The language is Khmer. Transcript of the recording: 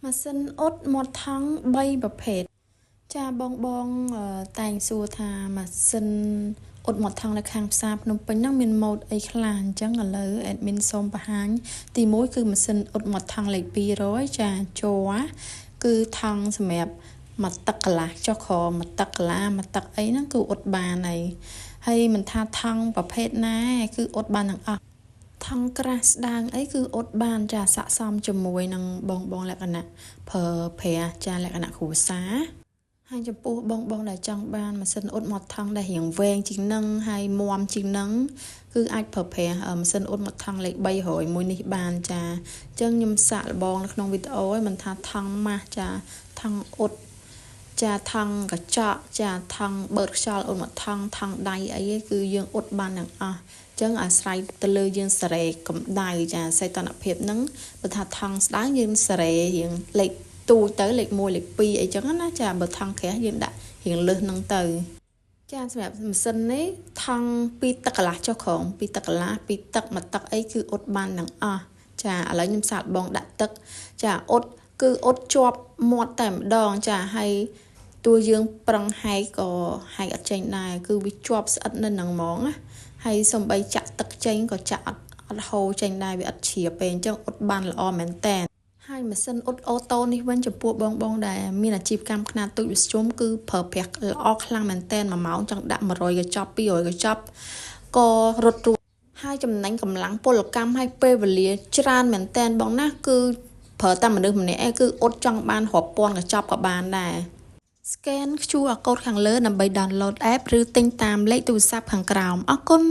ម៉ាស៊ីនអ៊ុតមាត់ថង់3ប្រភេទចាបងតែងសួរថាម៉ាស៊ីនអ៊ុតមាត់ថង់នៅខាងផ្សារភ្នំពេញហ្នឹងមានម៉ូដអីខ្លះអញ្ចឹងឥឡូវ admin សូមបង្ហាញទី1គឺម៉ាស៊ីនអ៊ុតមាត់ថង់លេខ200ចាជ័រគឺថង់សម្រាប់មកទឹកកន្លះចុះក្រមកទឹកកន្លះមកទឹកអីហ្នឹងគឺអ៊ុតបានហើយមិនថាថង់ប្រភេទណាគឺអ៊ុតបានទាំងអស់ថង់ក្រាស់ស្ដើងអីគឺអ៊ុតបានចាស័ក្តិសមជាមួយនឹងបងលក្ខណៈប្រើប្រាស់ចាលក្ខណៈគ្រួសារហើយចំពោះបងដែលចង់បានម៉ាស៊ីនអ៊ុតមាត់ថង់ដែលរាងវែងជាងនឹងហើយមាំជាងនឹងគឺអាចប្រើប្រាស់ម៉ាស៊ីនអ៊ុតមាត់ថង់លេខ300មួយនេះបានចាអញ្ចឹងខ្ញុំសាកល្បងនៅក្នុងវីដេអូឲ្យមិនថាថង់ម៉ាស់ចាថង់អ៊ុតចាថង់កញ្ចក់ចាថង់បឺតខ្យល់អ៊ុតមាត់ថង់ដៃអីគឺយើងអ៊ុតបានទាំងអស់ចឹងអាស្រ័យទៅលើយើងសេរីកម្ដៅចាសីតុណ្ហភាពហ្នឹងបើថាថង់ស្ដើងយើងសេរីរៀងលេខទូទៅលេខ1លេខ2អីចឹងណាចាបើថង់ក្រាស់យើងដាក់រៀងលើសហ្នឹងទៅចាសម្រាប់ម៉ាស៊ីននេះថង់ពីទឹកកន្លះចុះក្រោមពីទឹកកន្លះពីទឹកមកទឹកអីគឺអ៊ុតបានទាំងអស់ចាឥឡូវខ្ញុំសាកល្បងដាក់ទឹកចាអ៊ុតគឺអ៊ុតជាប់មាត់តែម្ដងចាហើយតួយើងប្រឹងហែកក៏ហែកអត់ចេញដែរគឺវាជាប់ស្អិតនៅនឹងហ្មងណាហើយសំបីចាក់ទឹកចេញក៏ចាក់អត់ហូរចេញដែរវាអត់ជ្រាបទេអញ្ចឹងអ៊ុតបានល្អមែនតើហើយម៉ាស៊ីនអ៊ុតអូតូនេះវិញចំពោះបងដែលមានអាជីវកម្មខ្នាតតូចវិស្ជុំគឺប្រើប្រាស់ល្អខ្លាំងមែនតើ1ម៉ោងចង់ដាក់100កញ្ចប់200កញ្ចប់ក៏រត់រួចហើយចំណេញកម្លាំងពលកម្មហើយពេលវេលាច្រើនមែនតើបងណាគឺប្រើតែមនុស្សម្នាក់ឯងគឺអ៊ុតចង់បានរាប់ពាន់កញ្ចប់ក៏បានដែរ scan QR code ខាងលើដើម្បី download app ឬទិញតាមលេខទូរស័ព្ទខាងក្រោមអរគុណ